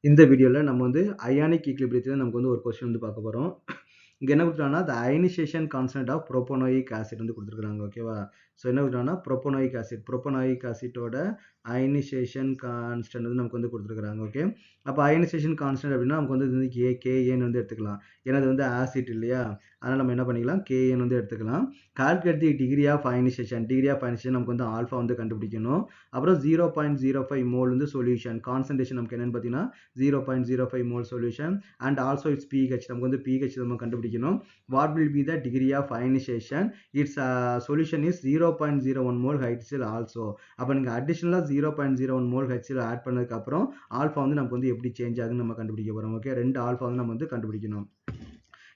இந்த வீடியோல நம்ம வந்து அயானிக் ஈக்லிபிரியத்துல நமக்கு வந்து ஒரு கொஸ்டின் வந்து பார்க்க போறோம். இங்க என்ன கொடுத்துட்டாங்கன்னா the ionization constant of propanoic acid வந்து கொடுத்துருக்காங்க. ஓகேவா? ஸோ என்ன கொடுத்துட்டாங்கன்னா ப்ரோப்போனாயிக் ஆசிட்டோட அயனைசேஷன் கான்ஸ்டன்ட் வந்து நமக்கு வந்து கொடுத்துருக்காங்க. ஓகே, அப்போ அயனைசேஷன் கான்ஸ்டன்ட் அப்படின்னா நமக்கு வந்து இது வந்து கேஏன்னு வந்து எடுத்துக்கலாம். ஏன்னா அது வந்து ஆசிட் இல்லையா, அதனால நம்ம என்ன பண்ணிக்கலாம், கேஏன்னு வந்து எடுத்துக்கலாம். Calculate the degree of ionisation நமக்கு வந்து ஆல்ஃபா வந்து கண்டுபிடிக்கணும். அப்புறம் 0.05 மோல் வந்து சொல்யூஷன் கான்சன்ட்ரேஷன் நமக்கு என்னன்னு பார்த்தீங்கன்னா 0.05 mole solution and also it's pH நமக்கு வந்து pH நம்ம கண்டுபிடிக்கணும். What will be the degree of ionisation, it's solution is 0.01 mole HCl also. அப்போ நீங்கள் அடிஷனலாக 0.01 மோல் HCl ஆட் பண்ணதுக்கு அப்புறம் ஆல்ஃபா வந்து நமக்கு வந்து எப்படி சேஞ்ச் ஆகுதுன்னு நம்ம கண்டுபிடிக்க போகிறோம். ஓகே, 2 ஆல்ஃபா வந்து நம்ம வந்து கண்டுபிடிக்கணும்.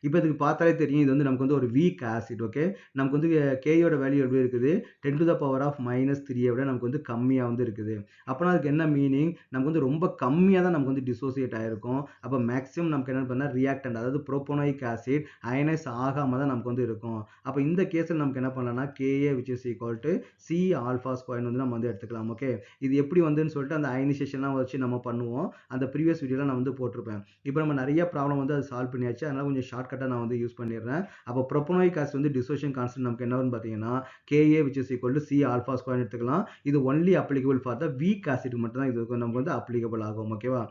இப்போ இதுக்கு பார்த்தாலே தெரியும் இது வந்து நமக்கு வந்து ஒரு வீக் ஆசிட். ஓகே, நமக்கு வந்து கேயோட வேல்யூ எப்படி இருக்குது, 10 to the power of -3 விட நமக்கு வந்து கம்மியாக வந்து இருக்குது. அப்போனா அதுக்கு என்ன மீனிங், நமக்கு வந்து ரொம்ப கம்மியாக தான் நமக்கு வந்து டிசோசியேட் ஆகிருக்கும். அப்போ மேக்ஸிமம் நமக்கு என்ன பண்ணால் ரியாக்டன்ட், அதாவது ப்ரோப்போனாயிக் ஆசிட் அயனைஸ் ஆகாமல் தான் நமக்கு வந்து இருக்கும். அப்போ இந்த கேஸில் நமக்கு என்ன பண்ணலாம்னா K A which is equal to C alpha square வந்து நம்ம வந்து எடுத்துக்கலாம். ஓகே, இது எப்படி வந்துன்னு சொல்லிட்டு அந்த அயனைசேஷன்லாம் வச்சு நம்ம பண்ணுவோம். அந்த ப்ரீவியஸ் வீடியோவில் நான் வந்து போட்டிருப்பேன். இப்போ நம்ம நிறைய ப்ராப்ளம் வந்து அது சால்வ் பண்ணியாச்சு, அதனால கொஞ்சம் ஷார்ட்கட்டாக நான் வந்து யூஸ் பண்ணிடுறேன். அப்போ ப்ரோப்போனாயிக் ஆசிட் வந்து டிசோசியேஷன் கான்ஸ்டன்ட் நமக்கு என்னன்னு பார்த்தீங்கன்னா KA which is equal to C alpha square எடுத்துக்கலாம். இது only applicable for the week acid மட்டும் தான் இது நமக்கு வந்து அப்ளிகபிள் ஆகும். ஓகேவா?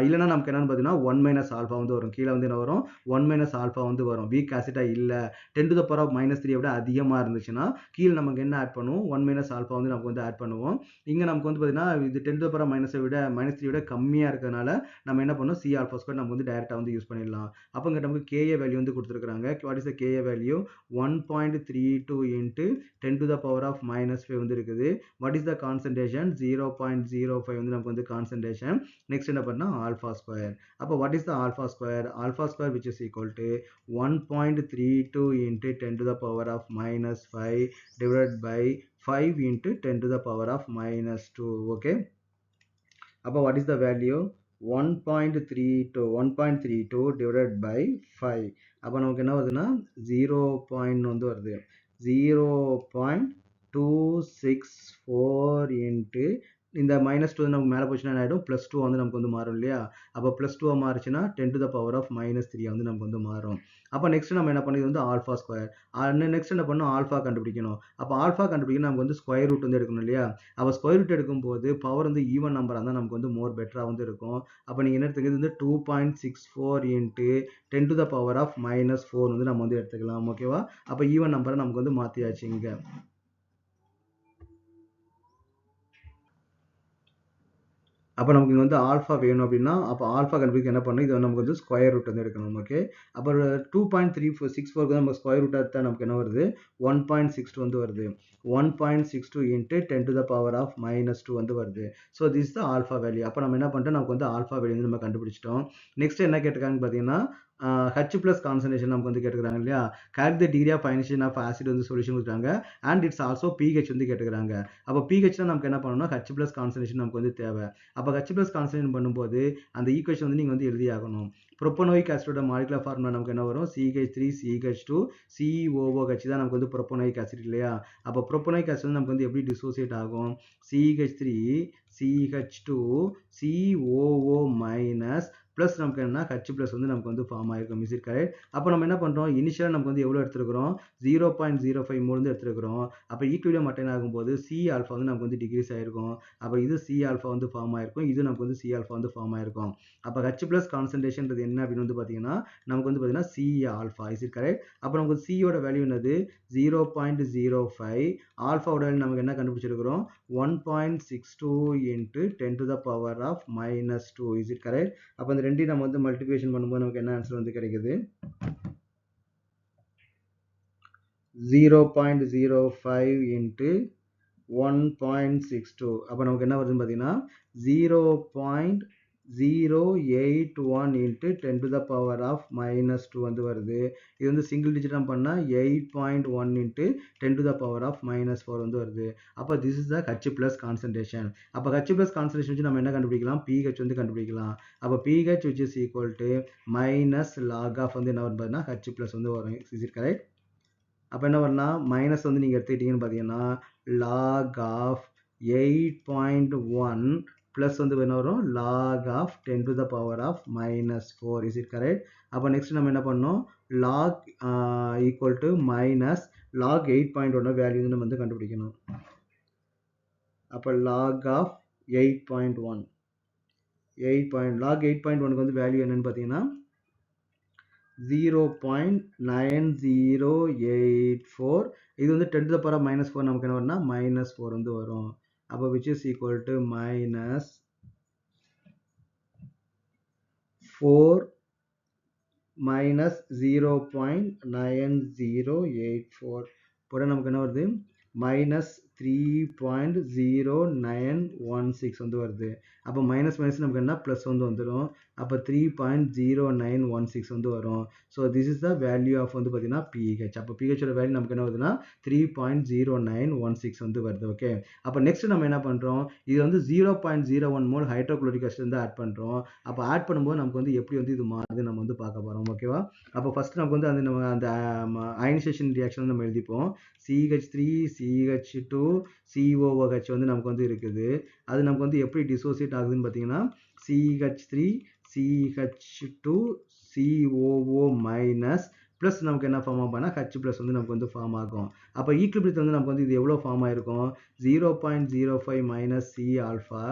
இல்லைனா நமக்கு என்னன்னு பார்த்தீங்கன்னா 1 மைனஸ் ஆல்ஃபா வந்து வரும். கீழே வந்து என்ன வரும், 1 மைனஸ் ஆல்ஃபா வந்து வரும். வீக் ஆசிட்டா இல்லை, 10 to the power of -3 விட அதிகமாக இருந்துச்சுன்னா கீழே நமக்கு என்ன ஆட் பண்ணுவோம், 1 மைனஸ் ஆல்ஃபா வந்து நமக்கு வந்து ஆட் பண்ணுவோம். இங்கே நமக்கு வந்து பார்த்தீங்கன்னா இது 10 to the power of -3 விட கம்மியாக இருக்கிறதுனால நம்ம என்ன பண்ணோம், சி ஆல்ஃபா ஸ்கொயர் நம்ம வந்து டைரெக்டாக வந்து யூஸ் பண்ணிடலாம். அப்போ இங்கே நமக்கு கேஏ வேல்யூ வந்து கொடுத்துருக்காங்க. What is the K A value, 1.32 into 10 to the power of -5 வந்து இருக்குது. வாட் இஸ் த கான்சன்ட்ரேஷன், 0.05 வந்து நமக்கு வந்து கான்சன்ட்ரேஷன். நெக்ஸ்ட் என்ன பண்ணா ஆல்ஃபா ஸ்கொயர். அப்போ what is the alpha square, alpha square which is equal to 1.32 into 10 to the power of -5 divided by 5 into 10 to the power of -2. okay, அப்போ what is the value, 1.32 divided by 5. அப்போ நமக்கு என்ன வருதுன்னா 0. வந்து வருது, 0.264 into இந்த -2 நமக்கு மேலே போச்சுன்னா என்ன ஆகிடும், +2 வந்து நமக்கு வந்து மாறும் இல்லையா. அப்போ +2 மாறுச்சுன்னா 10 to the power of -3 வந்து நமக்கு வந்து மாறும். அப்போ நெக்ஸ்ட் நம்ம என்ன பண்ணி வந்து ஆல்ஃபா ஸ்கொயர், நெக்ஸ்ட் என்ன பண்ணணும், ஆல்ஃபா கண்டுபிடிக்கணும். அப்போ ஆல்ஃபா கண்டுபிடிக்கணும் நமக்கு வந்து ஸ்கொயர் ரூட் வந்து எடுக்கணும் இல்லையா. அப்போ ஸ்கொயர் ரூட் எடுக்கும்போது பவர் வந்து ஈவன் நம்பராக இருந்தால் நமக்கு வந்து மோர் பெட்டராக வந்து இருக்கும். அப்போ நீங்கள் என்ன எடுத்துக்கிறது, வந்து 2.64 into 10 to the power of -4 வந்து நம்ம வந்து எடுத்துக்கலாம். ஓகேவா? அப்போ ஈவன் நம்பரை நமக்கு வந்து மாற்றியாச்சு இங்கே. அப்போ நமக்கு இங்கே வந்து ஆல்ஃபா வேணும் அப்படின்னா அப்போ ஆல்ஃபா கண்டுபிடிக்க என்ன பண்ணணும், இது நமக்கு வந்து ஸ்கொயர் ரூட் வந்து எடுக்கணும். ஓகே, அப்போ 2.364 நம்ம ஸ்கொயர் ரூட் எடுத்தால் நமக்கு என்ன வருது, 1.62 வந்து வருது. 1.62 into 10 to the power of -2 வந்து வருது. So this the alpha value. அப்போ நம்ம என்ன பண்ணிட்டோம், நமக்கு வந்து ஆல்ஃபா வேல்யூ வந்து நம்ம கண்டுபிடிச்சிட்டோம். நெக்ஸ்ட் என்ன கேட்டிருக்காங்கன்னு பார்த்தீங்கன்னா H ப்ளஸ் கான்சன்ட்ரேஷன் நமக்கு வந்து கேட்டுக்கிறாங்க இல்லையா. Calculate the degree of ionisation of acid வந்து சொல்யூஷன் கொடுக்குறாங்க. அண்ட் இட்ஸ் ஆல்சோ pH வந்து கேட்டுக்கிறாங்க. அப்போ pHனா நமக்கு என்ன பண்ணணும்னா H ப்ளஸ் கான்சன்ட்ரேஷன் நமக்கு வந்து தேவை. அப்போ H ப்ளஸ் கான்சன்ட்ரேஷன் பண்ணும்போது அந்த ஈக்குவேஷன் வந்து நீங்கள் வந்து எழுதி ஆகணும். ப்ரோப்போனாயிக் ஆசிடோட மாலிகுலர் ஃபார்முலா நமக்கு என்ன வரும், CH3 CH2 COOH தான் நமக்கு வந்து ப்ரோப்போனாயிக் ஆசிட் இல்லையா. அப்போ ப்ரோப்போனாயிக் ஆசிட் நமக்கு வந்து எப்படி டிசோசியேட் ஆகும், CH3 CH2 COO minus plus நமக்கு என்ன H ப்ளஸ் வந்து நமக்கு வந்து ஃபார்ம் ஆயிருக்கும். Is it correct? அப்போ நம்ம என்ன பண்ணுறோம், இனிஷியலாக நமக்கு வந்து எவ்வளோ எடுத்துருக்கிறோம், 0.05 மோல் வந்து எடுத்துருக்கிறோம். அப்போ ஈக்குவலியம் அட்டைன் ஆகும்போது சி ஆல்ஃபா வந்து நமக்கு வந்து டிக்ரீஸ் ஆயிருக்கும். அப்போ இது சி ஆல்ஃபா வந்து ஃபார்ம் ஆயிருக்கும், இது நமக்கு வந்து சி ஆல்ஃபா வந்து ஃபார்ம் ஆயிருக்கும். அப்போ H ப்ளஸ் கான்சன்ட்ரேஷன்றது என்ன அப்படின்னு வந்து பார்த்தீங்கன்னா நமக்கு வந்து பார்த்தீங்கன்னா C alpha. Is it correct? அப்போ நமக்கு சியோட வேல்யூ என்னது, 0.05. ஆல்ஃபாவோட வேல்யூ நமக்கு என்ன கண்டுபிடிச்சிருக்கிறோம், 1.62 into 10 to the power of -2. Is it correct? அப்போ இந்த ரெண்டையும் நம்ம வந்து மல்டிபிகேஷன் பண்ணும்போது நமக்கு என்ன ஆன்சர் வந்து கிடைக்குது, 0.05 into 1.62. அப்போ நமக்கு என்ன வருதுன்னு பார்த்தீங்கன்னா 0.081 into 10 to the power of -2 வந்து வருது. இது வந்து சிங்கிள் டிஜிட்டாக பண்ணால் 8.1 into 10 to the power of -4 வந்து வருது. அப்போ this is the H plus concentration. அப்போ H ப்ளஸ் கான்சன்ட்ரேஷன் வச்சு நம்ம என்ன கண்டுபிடிக்கலாம், pH வந்து கண்டுபிடிக்கலாம். அப்போ pH which is equal to minus log of வந்து என்ன வரும் பார்த்தீங்கன்னா H ப்ளஸ் வந்து வரும். Is it correct? அப்போ என்ன பண்ணலாம், மைனஸ் வந்து நீங்கள் எடுத்துக்கிட்டீங்கன்னு பார்த்தீங்கன்னா log of 8.1 plus வந்து என்ன வரும் log of 10 to the power of minus 4. Is it correct? அப்போ next நம்ம என்ன பண்ணோம் log equal to minus log 8.1 value நம்ம வந்து கண்டுபிடிக்கணும். அப்போ log of 8.1 log 8.1 வந்து வேல்யூ என்னன்னு பார்த்தீங்கன்னா 0.9084. இது வந்து 10 to the power minus 4 நமக்கு என்ன வரும்னா minus 4 வந்து வரும். அப்போ which is equal to minus 4 minus 0.9084 போட நமக்கு என்ன வருது minus 3.0916 வந்து வருது. அப்போ மைனஸ் மைனஸ் நமக்கு என்ன ப்ளஸ் வந்து வந்துடும். அப்போ 3.0916 வந்து வரும். So this is the value of வந்து பார்த்தீங்கன்னா பிஹெச். அப்போ பிஹெச்சோட வேல்யூ நமக்கு என்ன வருதுன்னா 3.0916 வந்து வருது. ஓகே, அப்போ நெக்ஸ்ட் நம்ம என்ன பண்ணுறோம், இது வந்து 0.01 மோல் ஹைட்ரோக்ளோரிக் ஆசிட் வந்து ஆட் பண்ணுறோம். அப்போ ஆட் பண்ணும்போது நமக்கு வந்து எப்படி வந்து இது மாறுது நம்ம வந்து பார்க்க போகிறோம். ஓகேவா, அப்போ ஃபர்ஸ்ட் நமக்கு வந்து அந்த அயனைசேஷன் ரியாக்ஷன் நம்ம எழுதிப்போம். CH3 CH2 COOH வந்து நமக்கு வந்து இருக்குது. அது நமக்கு வந்து எப்படி டிசோசியேட் ஆகுதுன்னு பார்த்தீங்கன்னா CH3 CH2 COO minus plus நமக்கு என்ன ஃபார்ம் ஆகும்னா H ப்ளஸ் வந்து நமக்கு வந்து ஃபார்ம் ஆகும். அப்போ ஈக்குலிபிரியத்தில் வந்து நமக்கு வந்து இது எவ்வளோ ஃபார்ம் ஆயிருக்கும் 0.05 மைனஸ் சி ஆல்ஃபா.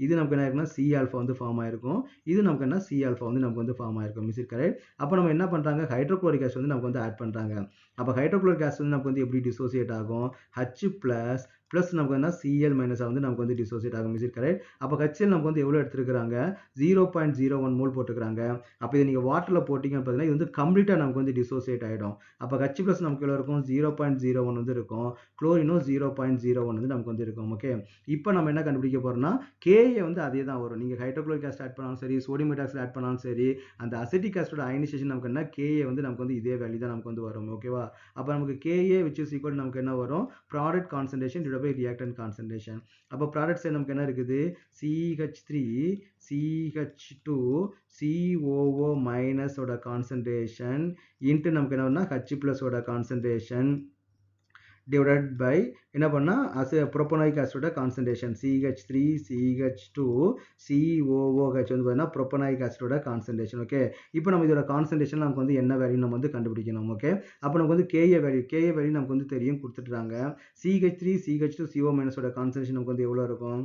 இது நமக்கு என்ன இருக்குன்னா சி ஆல்ஃபா வந்து ஃபார்ம் ஆயிருக்கும். இது நமக்கு என்ன சி ஆல்ஃபா வந்து நமக்கு வந்து ஃபார்ம் ஆயிருக்கும். Miss correct. அப்போ நம்ம என்ன பண்ணுறாங்க ஹைட்ரோக்ளோரிக் ஆசிட் வந்து நமக்கு வந்து ஆட் பண்ணுறாங்க. அப்போ ஹைட்ரோக்ளோரிக் ஆசிட் வந்து நமக்கு வந்து எப்படி டிசோசியேட் ஆகும் H ப்ளஸ் ப்ளஸ் நமக்கு என்ன Cl மைனஸ் வந்து நமக்கு வந்து டிசோசியேட் ஆகும். Miss correct. அப்போ HCl நமக்கு வந்து எவ்வளோ எடுத்துருக்காங்க 0.01 மோல் போட்டுக்கிறாங்க. அப்போ இதை நீங்கள் வாட்டரில் போட்டிங்கன்னு பார்த்தீங்கன்னா இது வந்து கம்ப்ளீட்டாக நமக்கு வந்து டிசோசியேட் ஆகிடும். அப்போ H ப்ளஸ் நமக்கு எவ்வளோ இருக்கும் 0.01 வந்து இருக்கும். குளோரினும் 0.01 வந்து நமக்கு வந்து இருக்கும். ஓகே, இப்போ நம்ம என்ன கண்டுபிடிக்க போறோம்னா Ka வந்து அதே தான் வரும். நீங்கள் ஹைட்ரோக்ளோரிக் ஆசிட் ஆட் பண்ணாலும் சரி, சோடியம் மெட்டாக்சைடு ஆட் பண்ணாலும் சரி, அந்த அசிட்டிக் ஆசிடோட அயனைசேஷன் நமக்கு என்ன Ka வந்து நமக்கு வந்து இதே வேல்யூ தான் நமக்கு வந்து வரும். ஓகேவா, அப்போ நமக்கு Ka which is equal நமக்கு என்ன வரும் product concentration divided by reactant concentration. அப்போ ப்ராடக்ட் சைடு நமக்கு என்ன இருக்குது CH3 CH2 COO மைனஸ் ஓட கான்சன்ட்ரேஷன் இன்ட்டு நமக்கு என்ன வரும்னா H பிளஸ் ஓட கான்சன்ட்ரேஷன் divided by என்ன பண்ணா ப்ரோபனோயிக் ஆசிடோட கான்சன்ட்ரேஷன் CH3 CH2 COOH வந்து பார்த்தீங்கன்னா ப்ரோபனோயிக் ஆசிடோட கான்சன்ட்ரேஷன். ஓகே, இப்போ நம்ம இதோட கான்சன்ட்ரேஷன் நமக்கு வந்து என்ன வேல்யூ நம்ம வந்து கண்டுபிடிக்கணும். ஓகே, அப்போ நமக்கு வந்து Ka வேல்யூ நமக்கு வந்து தெரியும் கொடுத்துட்றாங்க. CH3 CH2 CO மைனஸோட கான்சன்ட்ரேஷன் நமக்கு வந்து எவ்வளோ இருக்கும்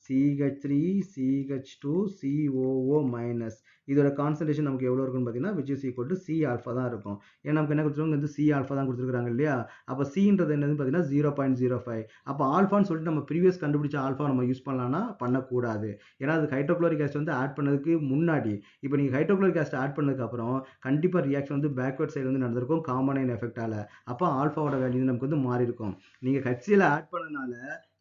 CH3 CH2 COO மைனஸ் இதோட கான்சன்ட்ரேஷன் நமக்கு எவ்வளோ இருக்குன்னு பார்த்தீங்கன்னா which is equal to C alpha தான் இருக்கும். ஏன்னா நமக்கு என்ன கொடுத்துருவாங்க வந்து C ஆல்ஃபா தான் கொடுத்துருக்காங்க இல்லையா. அப்போ Cன்றது என்னதுன்னு பார்த்தீங்கன்னா 0.05. அப்போ ஆல்ஃபான்னு சொல்லிட்டு நம்ம ப்ரீவியஸ் கண்டுபிடிச்ச ஆல்ஃபா நம்ம யூஸ் பண்ணலாம்னா பண்ணக்கூடாது. ஏன்னா அது ஹைட்ரோக்ளோரிக் ஆசிட் வந்து ஆட் பண்ணதுக்கு முன்னாடி. இப்போ நீங்கள் ஹைட்ரோக்ளோரிக் ஆசிட் ஆட் பண்ணதுக்கப்புறம் கண்டிப்பாக ரியாக்ஷன் வந்து பேக்வர்ட் சைடு வந்து நடந்திருக்கும் காமனைன் எஃபெக்டால. அப்போ ஆல்ஃபாவோட வேல்யூ நமக்கு வந்து மாறி இருக்கும். நீங்கள் HCl ஆட் பண்ணனால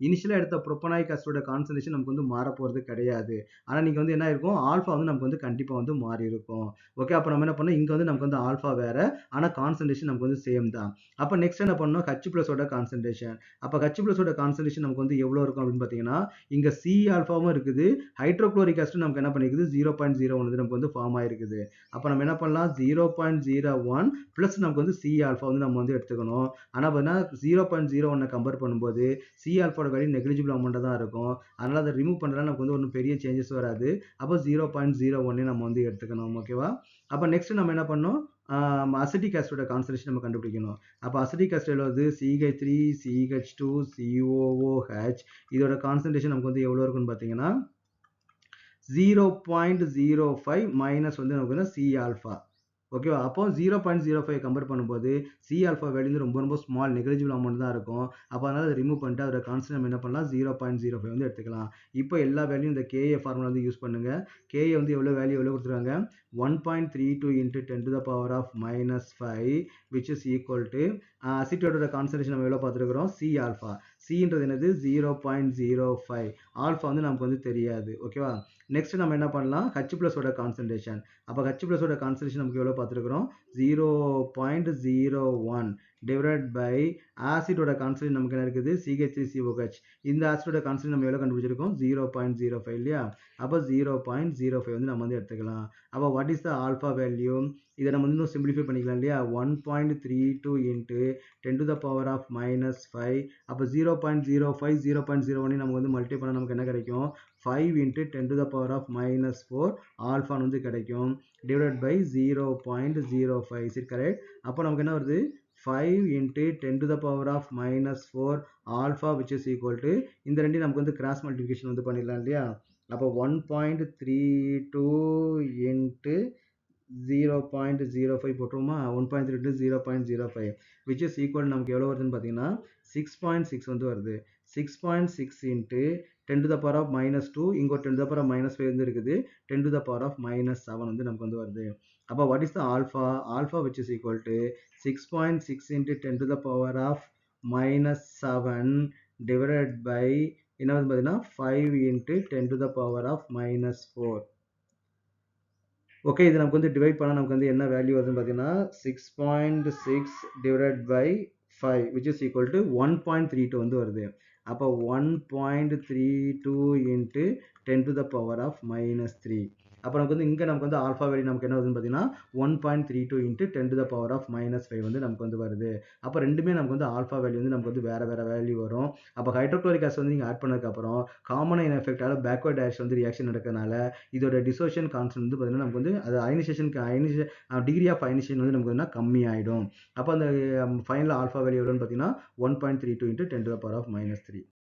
இனிஷியலாக எடுத்த ப்ரோபனோயிக் ஆசிடோட கான்சன்ட்ரேஷன் நமக்கு வந்து மாற போகிறது கிடையாது. ஆனால் நீங்கள் வந்து என்ன இருக்கும் ஆல்ஃபா வந்து நமக்கு வந்து கண்டிப்பாக வந்து மாறி இருக்கும். ஓகே, அப்போ நம்ம என்ன பண்ணோம் இங்கே வந்து நமக்கு வந்து ஆல்ஃபா வேற, ஆனால் கான்சன்ட்ரேஷன் நமக்கு வந்து சேம் தான். அப்போ நெக்ஸ்ட் என்ன பண்ணோம் H பிளஸோட கான்சன்ட்ரேஷன். அப்போ H பிளஸோட கான்சன்ட்ரேஷன் நமக்கு வந்து எவ்வளோ இருக்கும் அப்படின்னு பார்த்தீங்கன்னா இங்கே C ஆல்ஃபாவும் இருக்குது, ஹைட்ரோக்ளோரிக் ஆசிட் நமக்கு என்ன பண்ணிருக்குது 0.01 வந்து நமக்கு வந்து ஃபார்ம் ஆயிருக்குது. அப்போ நம்ம என்ன பண்ணலாம் 0.01 ப்ளஸ் நமக்கு வந்து C ஆல்ஃபா வந்து நம்ம வந்து எடுத்துக்கணும். ஆனால் பார்த்தீங்கன்னா 0.01 கம்பேர் பண்ணும்போது C ஆல்ஃபாவோட வேல்யூ நெக்லிஜிபிள் அமௌண்ட்டாக தான் இருக்கும். அதனால் அதை ரிமூவ் பண்ணுறதுனால நமக்கு வந்து ஒன்றும் பெரிய சேஞ்சஸ் வராது. அப்போ 0.01 நம்ம வந்து எடுத்துக்கணும். ஓகேவா, அப்போ நெக்ஸ்ட் நம்ம என்ன பண்ணோம் அசிட்டிக் ஆசிடோட கான்சன்ட்ரேஷன் நம்ம கண்டுபிடிக்கணும். அப்போ அசிட்டிக் ஆசிட் வந்து CH3 CH2 COOH இதோட கான்சன்ட்ரேஷன் நமக்கு வந்து எவ்வளோ இருக்குன்னு பார்த்தீங்கன்னா 0.05 மைனஸ் வந்து நமக்கு வந்து C ஆல்ஃபா. ஓகேவா, அப்போ 0.05 கம்பேர் பண்ணும்போது C ஆல்ஃபா வேல்யூ ரொம்ப ரொம்ப ஸ்மால் நெக்லிஜிபிள் அமௌண்ட் தான் இருக்கும். அப்போ அதனால அதை ரிமூவ் பண்ணிட்டு அதோட கான்ஸ்டன்ட் நம்ம என்ன பண்ணலாம் 0.05 வந்து எடுத்துக்கலாம். இப்போ எல்லா வேல்யூ இந்த Ka ஃபார்முலா வந்து யூஸ் பண்ணுங்க. Ka வந்து எவ்வளோ வேல்யூ கொடுத்துருக்காங்க 1.32 into 10 to the power of minus 5 which is equal to அசிட்டோட கான்சன்ட்ரேஷன் நம்ம எவ்வளோ பார்த்துருக்கிறோம் C ஆல்ஃபா. Cன்றது என்னது 0.05, ஆல்ஃபா வந்து நமக்கு வந்து தெரியாது. ஓகேவா, நெக்ஸ்ட் நம்ம என்ன பண்ணலாம் H பிளஸோட கான்சன்ட்ரேஷன். அப்போ H பிளஸோட கான்சன்ட்ரேஷன் நமக்கு எவ்வளோ பார்த்துருக்கிறோம் 0.01 டிவைடட் பை ஆசிடோட கான்சன்ட்ரேஷன் நமக்கு என்ன இருக்குது CH3COH. இந்த ஆசிடோட கான்சன்ட்ரேஷன் நம்ம எவ்வளோ கண்டுபிடிச்சிருக்கோம் 0.05 இல்லையா. அப்போ 0.05 வந்து நம்ம வந்து எடுத்துக்கலாம். அப்போ what is the alpha value, இதை நம்ம இன்னும் சிம்பிளிஃபை பண்ணிக்கலாம் இல்லையா 1.32 into 10 to the power of minus 5. அப்போ 0.05 0.01 நமக்கு வந்து மல்டிப்ளை பண்ணால் நமக்கு என்ன கிடைக்கும் 5 into 10 to the power of minus 4 ஆல்ஃபான்னு வந்து கிடைக்கும் divided by 0.05 is it correct? அப்போ நமக்கு என்ன வருது 5 into 10 to the power of minus 4 alpha which is equal to இந்த ரெண்டையும் நமக்கு வந்து cross multiplication வந்து பண்ணிடலாம் இல்லையா அப்போ 1.32 into 0.05 போட்டுருமா 1.32 0.05 which is equal நமக்கு எவ்வளோ வருதுன்னு பார்த்தீங்கன்னா 6.6 வந்து வருது 6.6 into 10 to the power of minus 2 இங்க ஒரு 10 to the power of minus 5 வந்து இருக்குது 10 to the power of minus 7 வந்து நமக்கு வந்து வருது அப்போ what is the alpha which is equal to 6.6 into 10 to the power of minus 7 divided by என்ன வந்து பார்த்தீங்கன்னா 5 into 10 to the power of minus 4 okay இது நமக்கு வந்து டிவைட் பண்ணால் நமக்கு வந்து என்ன வேல்யூ வருதுன்னு பார்த்தீங்கன்னா 6.6 divided by 5 which is equal to 1.32 வந்து வருது அப்போ 1.32 into 10 to the power of minus 3 அப்போ நமக்கு வந்து இங்கே நமக்கு வந்து ஆல்ஃபா வேல்யூ நமக்கு என்ன வருதுன்னு பார்த்தீங்கன்னா 1.32 into 10 to the power of minus 5 வந்து நமக்கு வந்து வருது அப்போ ரெண்டுமே நமக்கு வந்து ஆல்ஃபா வேல்யூ வந்து நமக்கு வந்து வேற வேல்யூ வரும் அப்போ ஹைட்ரோக்ளோரிக் ஆசிட் வந்து நீங்கள் ஆட் பண்ணதுக்கப்புறம் காமன் இன் எஃபெக்டால பேக்வர்ட் டைரக்ஷன் வந்து ரியாக்ஷன் நடக்கிறதுனால இதோட டிசோஷன் கான்ஸ்டன்ட் வந்து பார்த்தீங்கன்னா நமக்கு வந்து அது டிகிரி ஆஃப் அயனைசேஷன் வந்து நமக்கு வந்து கம்மி ஆகிடும் அப்போ அந்த ஃபைனல் ஆல்ஃபா வேல்யூ எவ்வளோன்னு பார்த்தீங்கன்னா 1.32 into 10 to the power of minus 3